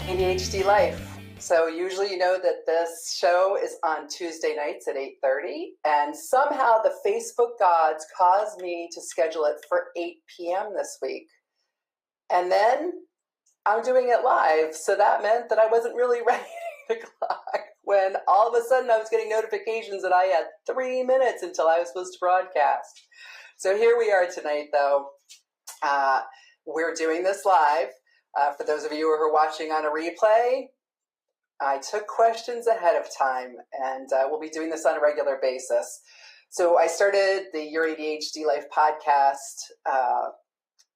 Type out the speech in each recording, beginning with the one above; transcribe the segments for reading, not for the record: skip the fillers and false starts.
ADHD Life. So usually you know that this show is on Tuesday nights at 8:30, and somehow the Facebook gods caused me to schedule it for 8 p.m. this week. And then I'm doing it live, so that meant that I wasn't really ready to clock when all of a sudden I was getting notifications that I had 3 minutes until I was supposed to broadcast. So here we are tonight, though. We're doing this live. For those of you who are watching on a replay, I took questions ahead of time, and we'll be doing this on a regular basis. So I started the Your ADHD Life podcast.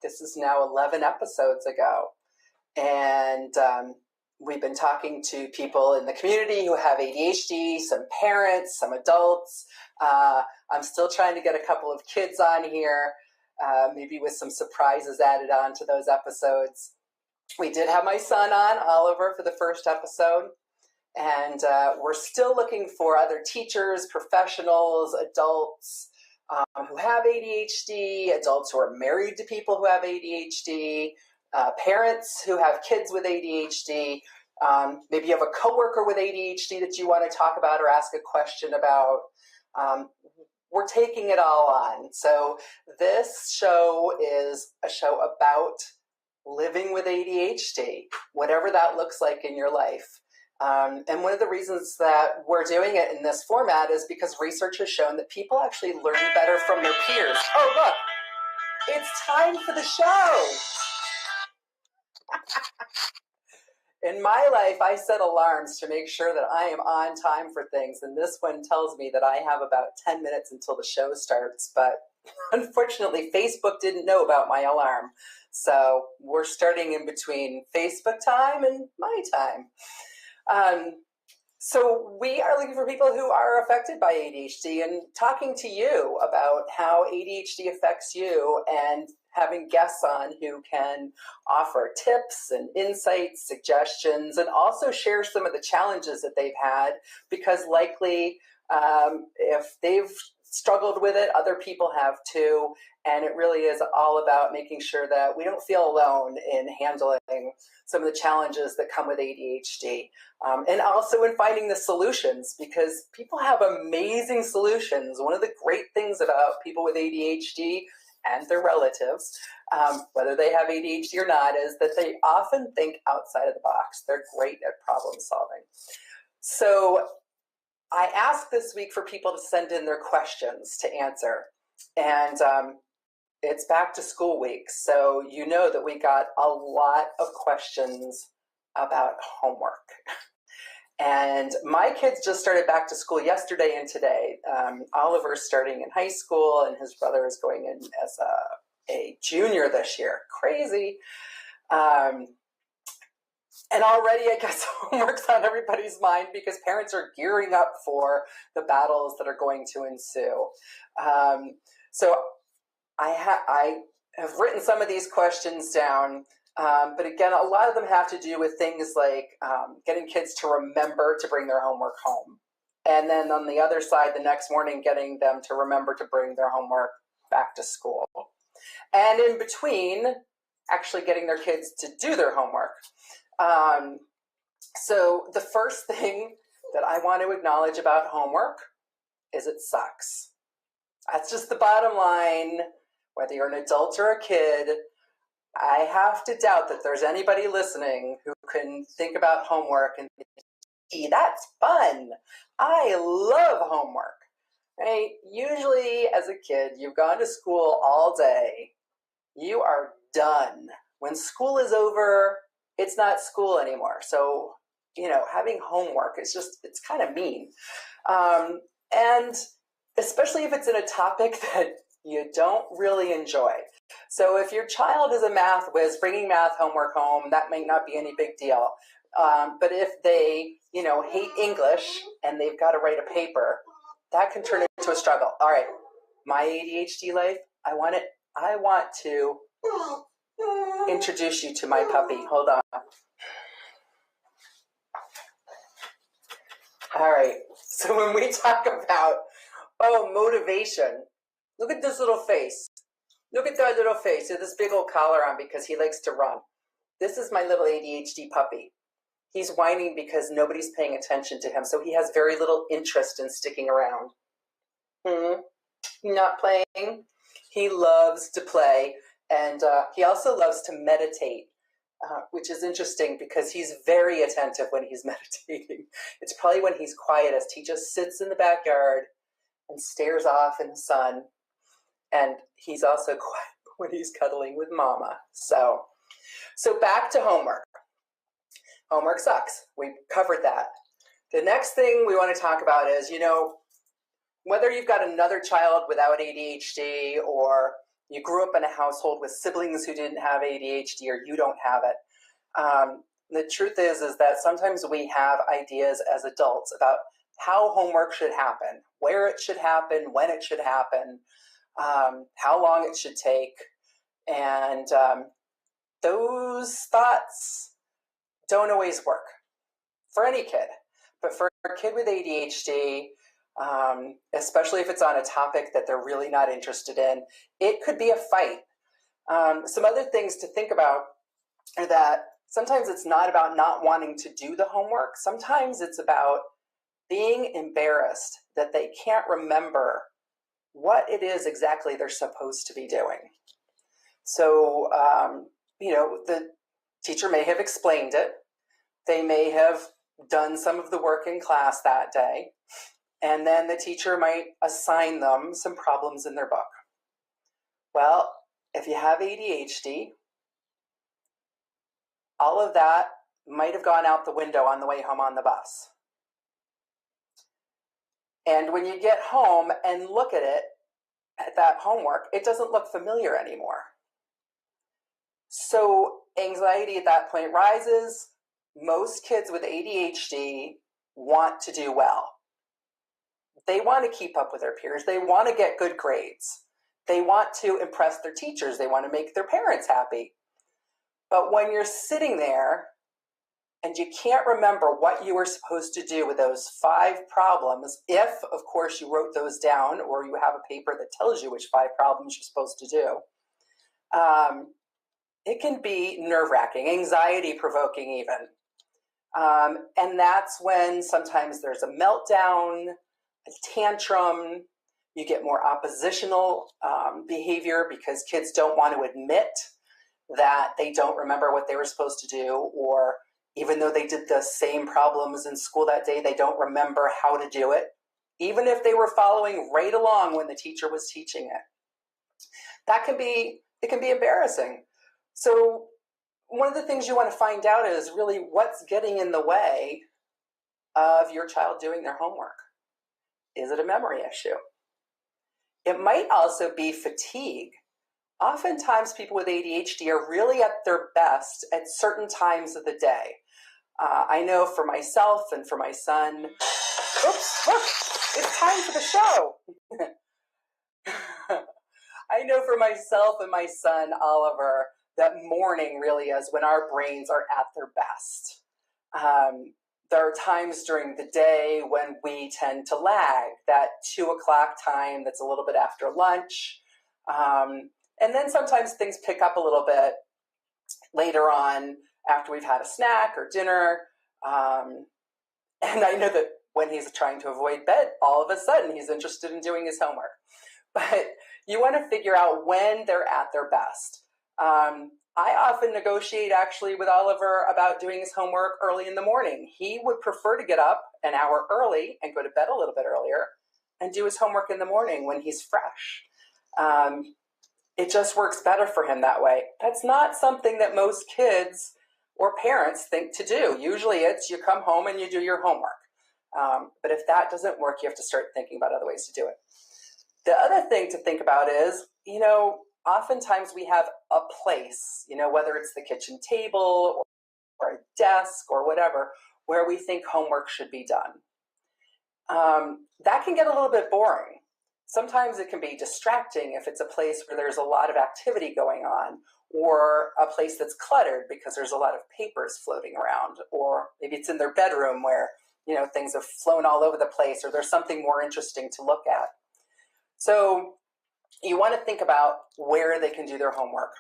This is now 11 episodes ago. And we've been talking to people in the community who have ADHD, some parents, some adults. I'm still trying to get a couple of kids on here, maybe with some surprises added on to those episodes. We did have my son on, Oliver, for the first episode. And we're still looking for other teachers, professionals, adults who have ADHD, adults who are married to people who have ADHD, parents who have kids with ADHD. Maybe you have a coworker with ADHD that you want to talk about or ask a question about. We're taking it all on. So this show is a show about living with ADHD, whatever that looks like in your life. And one of the reasons that we're doing it in this format is because research has shown that people actually learn better from their peers. Oh, look, it's time for the show. In my life, I set alarms to make sure that I am on time for things. And this one tells me that I have about 10 minutes until the show starts. But unfortunately, Facebook didn't know about my alarm. So we're starting in between Facebook time and my time. So we are looking for people who are affected by ADHD and talking to you about how ADHD affects you, and having guests on who can offer tips and insights, suggestions, and also share some of the challenges that they've had, because likely if they've struggled with it, other people have too. And it really is all about making sure that we don't feel alone in handling some of the challenges that come with ADHD. And also in finding the solutions, because people have amazing solutions. One of the great things about people with ADHD and their relatives, whether they have ADHD or not, is that they often think outside of the box. They're great at problem solving. So I asked this week for people to send in their questions to answer. And it's back to school week. So you know that we got a lot of questions about homework. And my kids just started back to school yesterday and today. Oliver's starting in high school, and his brother is going in as a junior this year. Crazy. And already, I guess, homework's on everybody's mind because parents are gearing up for the battles that are going to ensue. So I have written some of these questions down, but again, a lot of them have to do with things like getting kids to remember to bring their homework home. And then on the other side, the next morning, getting them to remember to bring their homework back to school. And in between, actually getting their kids to do their homework. So the first thing that I want to acknowledge about homework is it sucks. That's just the bottom line. Whether you're an adult or a kid, I have to doubt that there's anybody listening who can think about homework and think, gee, that's fun. I love homework. Right? Usually as a kid, you've gone to school all day. You are done. When school is over, it's not school anymore. So, having homework is it's kind of mean. And especially if it's in a topic that you don't really enjoy. So if your child is a math whiz, bringing math homework home, that might not be any big deal. But if they, hate English and they've got to write a paper, that can turn into a struggle. All right, my ADHD life, I want to introduce you to my puppy. Hold on. All right, so when we talk about, motivation, look at this little face. Look at that little face with this big old collar on because he likes to run. This is my little ADHD puppy. He's whining because nobody's paying attention to him, so he has very little interest in sticking around. Not playing. He loves to play, and he also loves to meditate, which is interesting because he's very attentive when he's meditating. It's probably when he's quietest. He just sits in the backyard and stares off in the sun, and he's also quiet when he's cuddling with mama. So back to homework. Homework sucks. We covered that. The next thing we want to talk about is, whether you've got another child without ADHD or you grew up in a household with siblings who didn't have ADHD or you don't have it. The truth is that sometimes we have ideas as adults about how homework should happen, where it should happen, when it should happen, how long it should take. And those thoughts don't always work for any kid. But for a kid with ADHD, especially if it's on a topic that they're really not interested in, it could be a fight. Some other things to think about are that sometimes it's not about not wanting to do the homework. Sometimes it's about being embarrassed that they can't remember what it is exactly they're supposed to be doing. So, the teacher may have explained it. They may have done some of the work in class that day. And then the teacher might assign them some problems in their book. Well, if you have ADHD, all of that might have gone out the window on the way home on the bus. And when you get home and look at it, at that homework, it doesn't look familiar anymore. So anxiety at that point rises. Most kids with ADHD want to do well. They want to keep up with their peers. They want to get good grades. They want to impress their teachers. They want to make their parents happy. But when you're sitting there and you can't remember what you were supposed to do with those 5 problems, if, of course, you wrote those down or you have a paper that tells you which 5 problems you're supposed to do, it can be nerve-wracking, anxiety-provoking even. And that's when sometimes there's a meltdown, a tantrum, you get more oppositional behavior because kids don't want to admit that they don't remember what they were supposed to do, or even though they did the same problems in school that day, they don't remember how to do it, even if they were following right along when the teacher was teaching it. It can be embarrassing. So one of the things you want to find out is really what's getting in the way of your child doing their homework. Is it a memory issue? It might also be fatigue. Oftentimes people with ADHD are really at their best at certain times of the day. I know for myself and for my son, oops, look, it's time for the show. I know for myself and my son, Oliver, that morning really is when our brains are at their best. There are times during the day when we tend to lag, that 2 o'clock time that's a little bit after lunch. And then sometimes things pick up a little bit later on after we've had a snack or dinner. And I know that when he's trying to avoid bed, all of a sudden he's interested in doing his homework. But you want to figure out when they're at their best. I often negotiate actually with Oliver about doing his homework early in the morning. He would prefer to get up an hour early and go to bed a little bit earlier and do his homework in the morning when he's fresh. It just works better for him that way. That's not something that most kids or parents think to do. Usually it's you come home and you do your homework. But if that doesn't work, you have to start thinking about other ways to do it. The other thing to think about is, oftentimes we have a place, whether it's the kitchen table or a desk or whatever, where we think homework should be done. That can get a little bit boring. Sometimes it can be distracting if it's a place where there's a lot of activity going on, or a place that's cluttered because there's a lot of papers floating around, or maybe it's in their bedroom where, things have flown all over the place, or there's something more interesting to look at. So you want to think about where they can do their homework.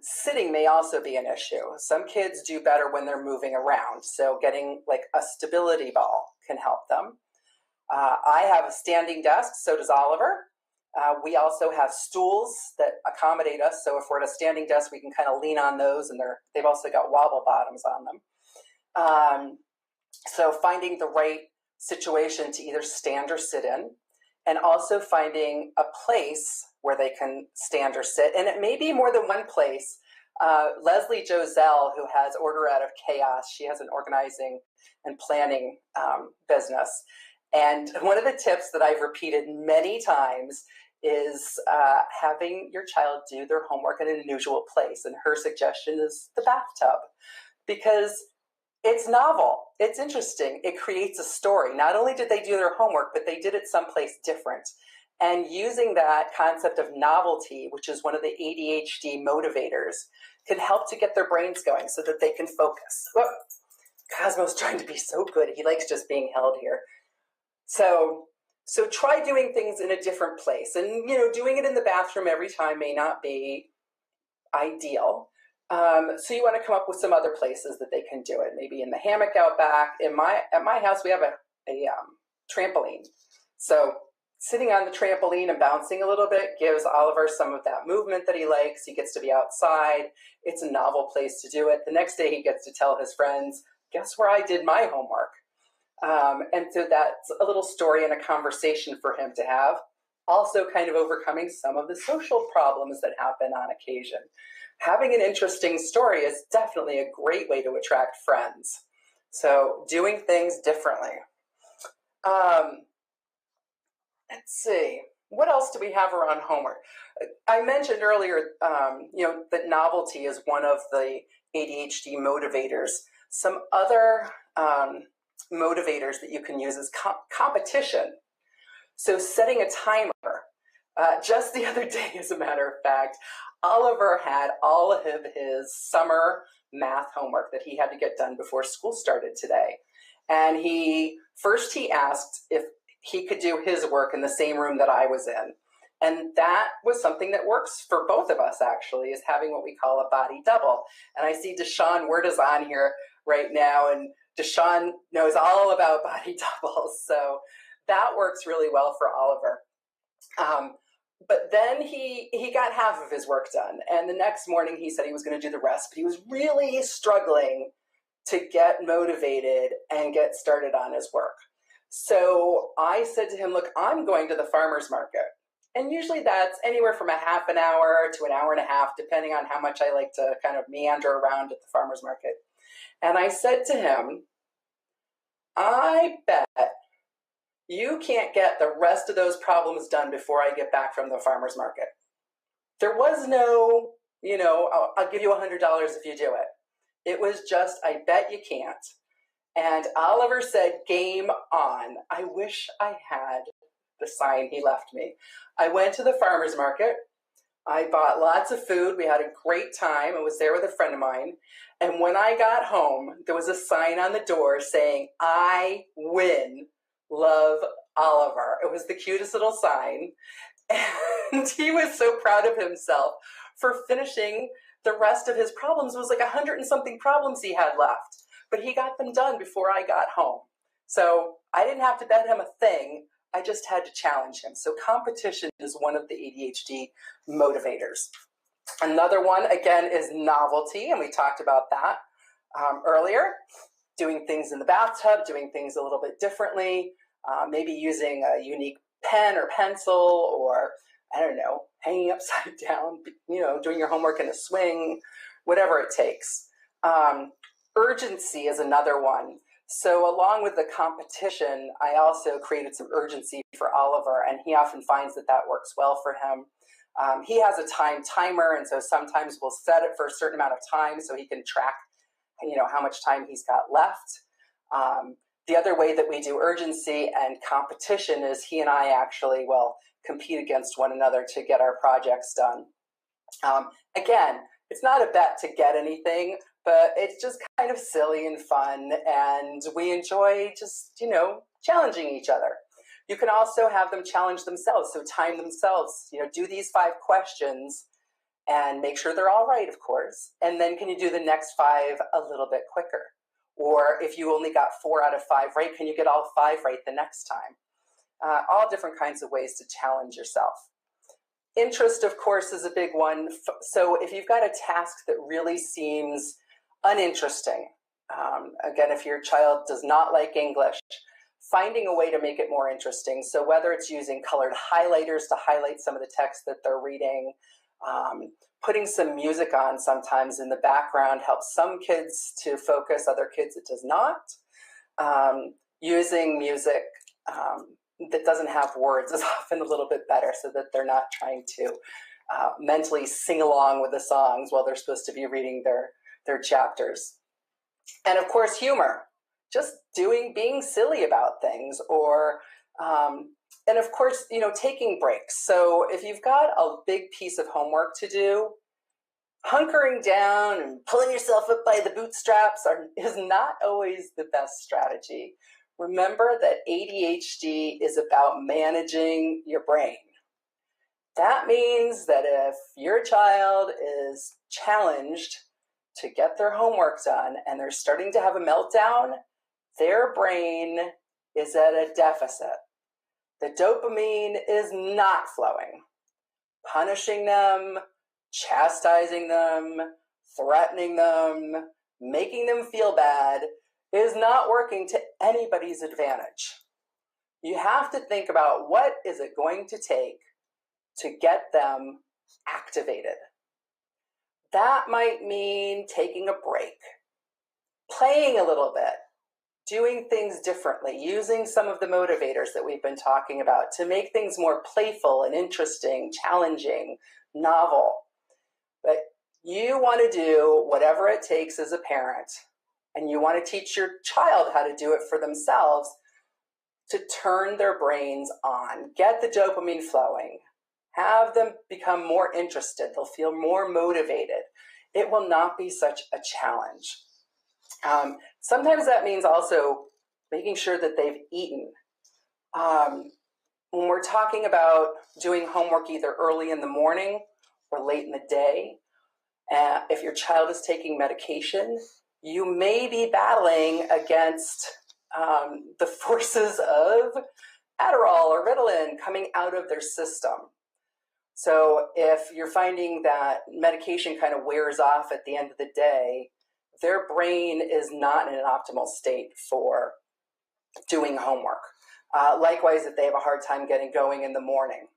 Sitting may also be an issue. Some kids do better when they're moving around, so getting like a stability ball can help them. I have a standing desk, so does Oliver. We also have stools that accommodate us, so if we're at a standing desk, we can kind of lean on those, and they've also got wobble bottoms on them. So finding the right situation to either stand or sit in, and also finding a place where they can stand or sit. And it may be more than one place. Leslie Joselle, who has Order Out of Chaos, she has an organizing and planning business. And one of the tips that I've repeated many times is having your child do their homework in an unusual place. And her suggestion is the bathtub, because it's novel, it's interesting, it creates a story. Not only did they do their homework, but they did it someplace different. And using that concept of novelty, which is one of the ADHD motivators, can help to get their brains going so that they can focus. Whoa. Cosmo's trying to be so good. He likes just being held here. So try doing things in a different place. And, doing it in the bathroom every time may not be ideal. So you want to come up with some other places that they can do it. Maybe in the hammock out back. At my house, we have a trampoline. So sitting on the trampoline and bouncing a little bit gives Oliver some of that movement that he likes. He gets to be outside. It's a novel place to do it. The next day he gets to tell his friends, guess where I did my homework? And so that's a little story and a conversation for him to have. Also kind of overcoming some of the social problems that happen on occasion. Having an interesting story is definitely a great way to attract friends. So doing things differently. Let's see, what else do we have around homework? I mentioned earlier, that novelty is one of the ADHD motivators. Some other motivators that you can use is competition. So setting a timer. Just the other day, as a matter of fact, Oliver had all of his summer math homework that he had to get done before school started today. And he asked if he could do his work in the same room that I was in. And that was something that works for both of us, actually, is having what we call a body double. And I see Deshaun Word is on here right now, and Deshaun knows all about body doubles. So that works really well for Oliver. But then he got half of his work done. And the next morning he said he was going to do the rest. But he was really struggling to get motivated and get started on his work. So I said to him, look, I'm going to the farmer's market. And usually that's anywhere from a half an hour to an hour and a half, depending on how much I like to kind of meander around at the farmer's market. And I said to him, I bet you can't get the rest of those problems done before I get back from the farmer's market. There was no, I'll give you $100 if you do it. It was just, I bet you can't. And Oliver said, game on. I wish I had the sign he left me. I went to the farmer's market. I bought lots of food. We had a great time. I was there with a friend of mine. And when I got home, there was a sign on the door saying, I win. Love, Oliver. It was the cutest little sign. And he was so proud of himself for finishing the rest of his problems. It was like 100 and something problems he had left. But he got them done before I got home. So I didn't have to bet him a thing. I just had to challenge him. So competition is one of the ADHD motivators. Another one, again, is novelty. And we talked about that earlier. Doing things in the bathtub, doing things a little bit differently, maybe using a unique pen or pencil, or, I don't know, hanging upside down, doing your homework in a swing, whatever it takes. Urgency is another one. So along with the competition, I also created some urgency for Oliver, and he often finds that that works well for him. He has a timer, and so sometimes we'll set it for a certain amount of time so he can track how much time he's got left. The other way that we do urgency and competition is he and I actually will compete against one another to get our projects done. Again, it's not a bet to get anything, but it's just kind of silly and fun, and we enjoy just, challenging each other. You can also have them challenge themselves, so time themselves, do these 5 questions and make sure they're all right, of course. And then can you do the next 5 a little bit quicker? Or if you only got 4 out of 5 right, can you get all 5 right the next time? All different kinds of ways to challenge yourself. Interest, of course, is a big one. So if you've got a task that really seems uninteresting, again, if your child does not like English, finding a way to make it more interesting. So whether it's using colored highlighters to highlight some of the text that they're reading, putting some music on sometimes in the background helps some kids to focus, other kids it does not. Using music that doesn't have words is often a little bit better so that they're not trying to mentally sing along with the songs while they're supposed to be reading their chapters. And of course, humor, just being silly about things, or, and of course, taking breaks. So if you've got a big piece of homework to do, hunkering down and pulling yourself up by the bootstraps is not always the best strategy. Remember that ADHD is about managing your brain. That means that if your child is challenged to get their homework done and they're starting to have a meltdown, their brain is at a deficit. The dopamine is not flowing. Punishing them, chastising them, threatening them, making them feel bad is not working to anybody's advantage. You have to think about what is it going to take to get them activated. That might mean taking a break, playing a little bit, doing things differently, using some of the motivators that we've been talking about to make things more playful and interesting, challenging, novel. But you want to do whatever it takes as a parent, and you want to teach your child how to do it for themselves to turn their brains on, get the dopamine flowing, have them become more interested. They'll feel more motivated. It will not be such a challenge. Sometimes that means also making sure that they've eaten. When we're talking about doing homework either early in the morning or late in the day, if your child is taking medication, you may be battling against the forces of Adderall or Ritalin coming out of their system. So if you're finding that medication kind of wears off at the end of the day, their brain is not in an optimal state for doing homework. Likewise, if they have a hard time getting going in the morning,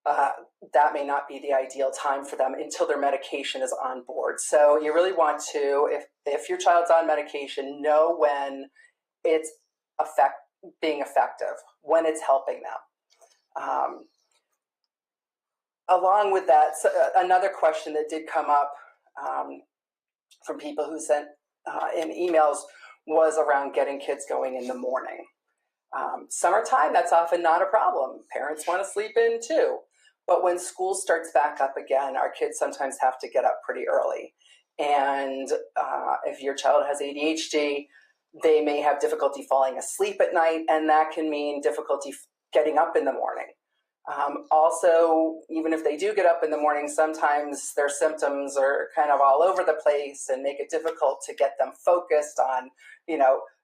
that may not be the ideal time for them until their medication is on board. So you really want to, if your child's on medication, know when it's being effective, when it's helping them. Along with that, another question that did come up from people who sent in emails was around getting kids going in the morning. Summertime, that's often not a problem. Parents want to sleep in too. But when school starts back up again, our kids sometimes have to get up pretty early. And if your child has ADHD, they may have difficulty falling asleep at night, and that can mean difficulty getting up in the morning. Also, even if they do get up in the morning, sometimes their symptoms are kind of all over the place and make it difficult to get them focused on,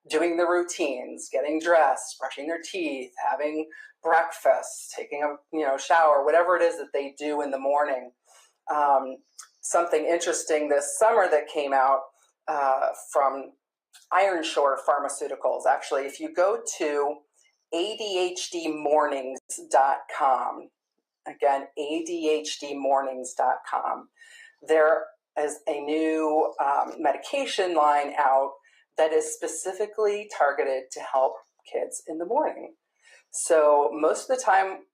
doing the routines, getting dressed, brushing their teeth, having breakfast, taking a shower, whatever it is that they do in the morning. Something interesting this summer that came out from Ironshore Pharmaceuticals. Actually, if you go to ADHDmornings.com, again, ADHDmornings.com, there is a new medication line out that is specifically targeted to help kids in the morning. So most of the time,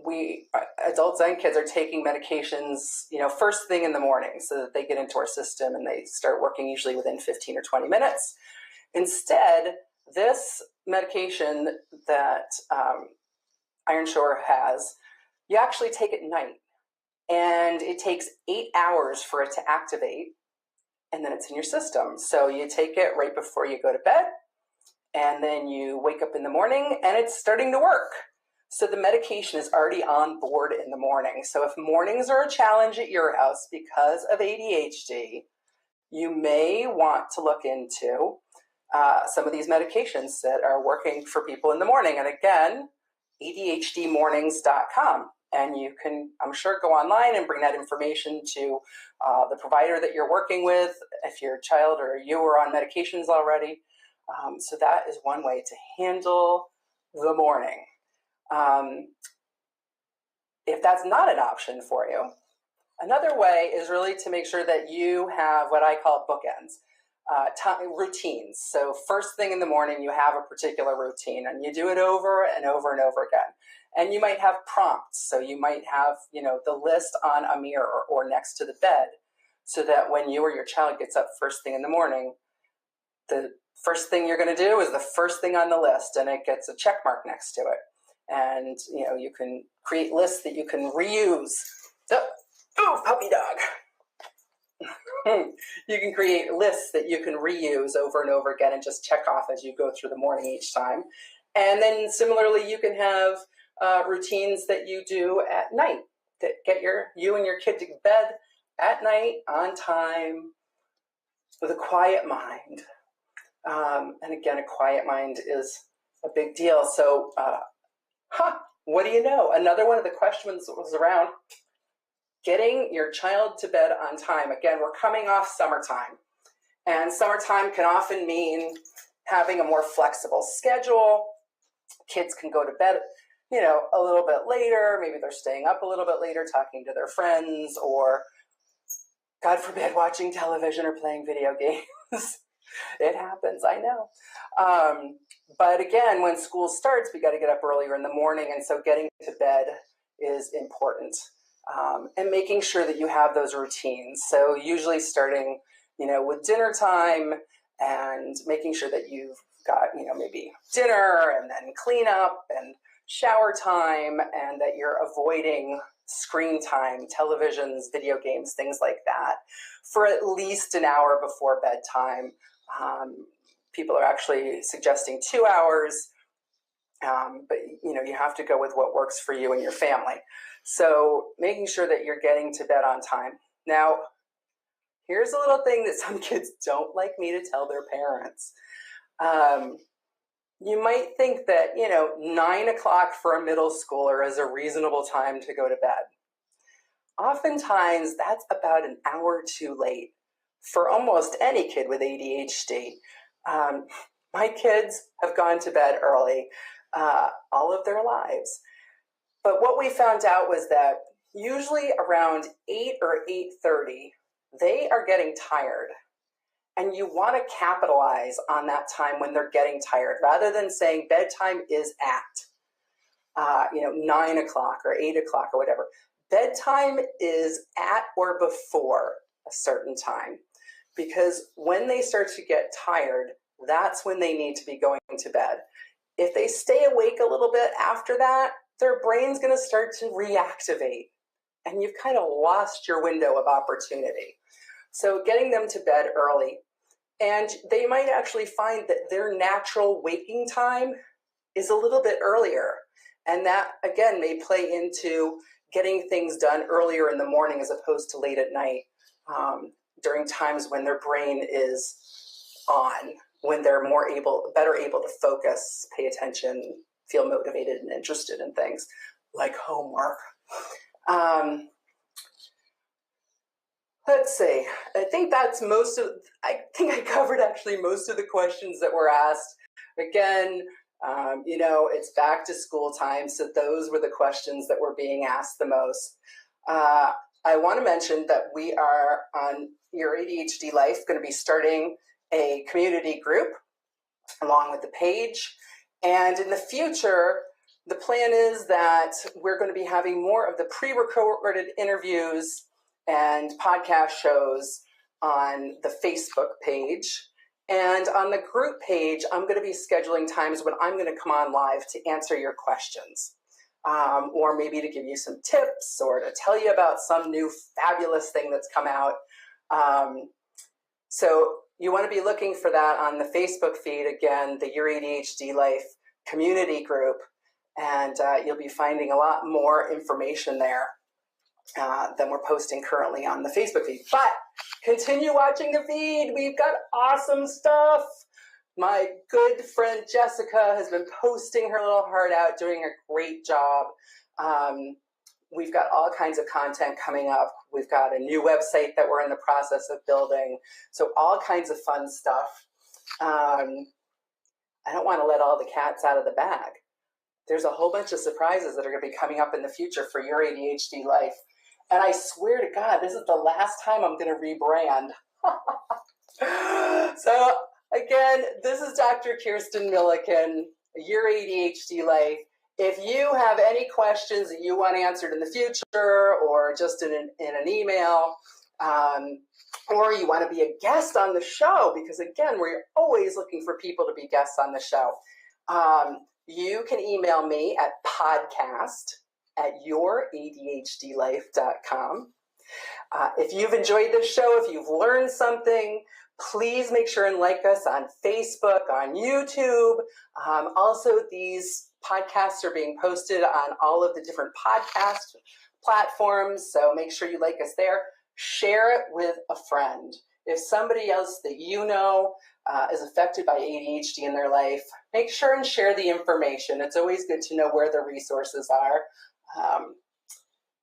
we adults and kids are taking medications, first thing in the morning so that they get into our system and they start working usually within 15 or 20 minutes. Instead, this medication that Ironshore has, you actually take at night, and it takes 8 hours for it to activate, and then it's in your system. So you take it right before you go to bed, and then you wake up in the morning and it's starting to work. So the medication is already on board in the morning. So if mornings are a challenge at your house because of ADHD, you may want to look into some of these medications that are working for people in the morning. And again, ADHDmornings.com. And you can, I'm sure, go online and bring that information to the provider that you're working with, if your child or you are on medications already. So that is one way to handle the morning. If that's not an option for you, another way is really to make sure that you have what I call bookends, routines. So first thing in the morning, you have a particular routine and you do it over and over and over again. And you might have prompts. So you might have, the list on a mirror or next to the bed so that when you or your child gets up first thing in the morning, the first thing you're going to do is the first thing on the list and it gets a check mark next to it. And, you can create lists that you can reuse. Oh, puppy dog. You can create lists that you can reuse over and over again and just check off as you go through the morning each time. And then similarly, you can have routines that you do at night that get you and your kid to bed at night on time with a quiet mind. And again, a quiet mind is a big deal. So, what do you know? Another one of the questions was around getting your child to bed on time. Again, we're coming off summertime, and summertime can often mean having a more flexible schedule. Kids can go to bed, a little bit later. Maybe they're staying up a little bit later, talking to their friends, or God forbid, watching television or playing video games. It happens, I know. But again, when school starts, we got to get up earlier in the morning. And so getting to bed is important. And making sure that you have those routines. So usually starting, with dinner time and making sure that you've got, maybe dinner and then clean up and shower time, and that you're avoiding screen time, televisions, video games, things like that, for at least an hour before bedtime. People are actually suggesting 2 hours, but you have to go with what works for you and your family. So making sure that you're getting to bed on time. Now, here's a little thing that some kids don't like me to tell their parents. You might think that, 9 o'clock for a middle schooler is a reasonable time to go to bed. Oftentimes, that's about an hour too late for almost any kid with ADHD. My kids have gone to bed early all of their lives. But what we found out was that usually around 8 or 8:30, they are getting tired. And you want to capitalize on that time when they're getting tired, rather than saying bedtime is at, 9 o'clock or 8 o'clock or whatever. Bedtime is at or before a certain time, because when they start to get tired, that's when they need to be going to bed. If they stay awake a little bit after that, their brain's going to start to reactivate, and you've kind of lost your window of opportunity. So getting them to bed early, and they might actually find that their natural waking time is a little bit earlier. And that, again, may play into getting things done earlier in the morning as opposed to late at night, during times when their brain is on, when they're better able to focus, pay attention, feel motivated and interested in things like homework. Let's see. I think I covered actually most of the questions that were asked. Again, it's back to school time, so those were the questions that were being asked the most. I want to mention that we are on Your ADHD Life going to be starting a community group along with the page. And in the future, the plan is that we're going to be having more of the pre-recorded interviews and podcast shows on the Facebook page. And on the group page, I'm going to be scheduling times when I'm going to come on live to answer your questions, or maybe to give you some tips or to tell you about some new fabulous thing that's come out. So you want to be looking for that on the Facebook feed, again, the Your ADHD Life community group. and you'll be finding a lot more information there than we're posting currently on the Facebook feed. But continue watching the feed. We've got awesome stuff. My good friend Jessica has been posting her little heart out, doing a great job. We've got all kinds of content coming up. We've got a new website that we're in the process of building. So all kinds of fun stuff. I don't want to let all the cats out of the bag. There's a whole bunch of surprises that are going to be coming up in the future for Your ADHD Life. And I swear to God, this is the last time I'm going to rebrand. So again, this is Dr. Kirsten Milliken, Your ADHD Life. If you have any questions that you want answered in the future, or just in an email, or you want to be a guest on the show, because again, we're always looking for people to be guests on the show, you can email me at podcast@youradhdlife.com. If you've enjoyed this show, if you've learned something, please make sure and like us on Facebook, on YouTube. Also, these podcasts are being posted on all of the different podcast platforms, so make sure you like us there. Share it with a friend. If somebody else that you know is affected by ADHD in their life, make sure and share the information. It's always good to know where the resources are.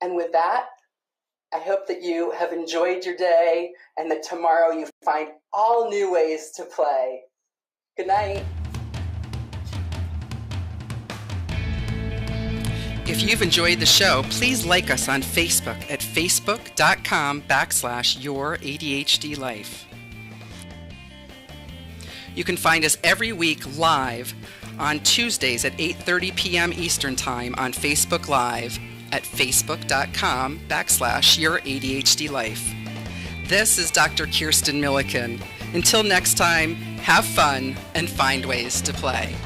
And with that, I hope that you have enjoyed your day and that tomorrow you find all new ways to play. Good night. If you've enjoyed the show, please like us on Facebook at facebook.com/Your ADHD Life. You can find us every week live on Tuesdays at 8:30 p.m. Eastern Time on Facebook Live at facebook.com/Your ADHD Life. This is Dr. Kirsten Milliken. Until next time, have fun and find ways to play.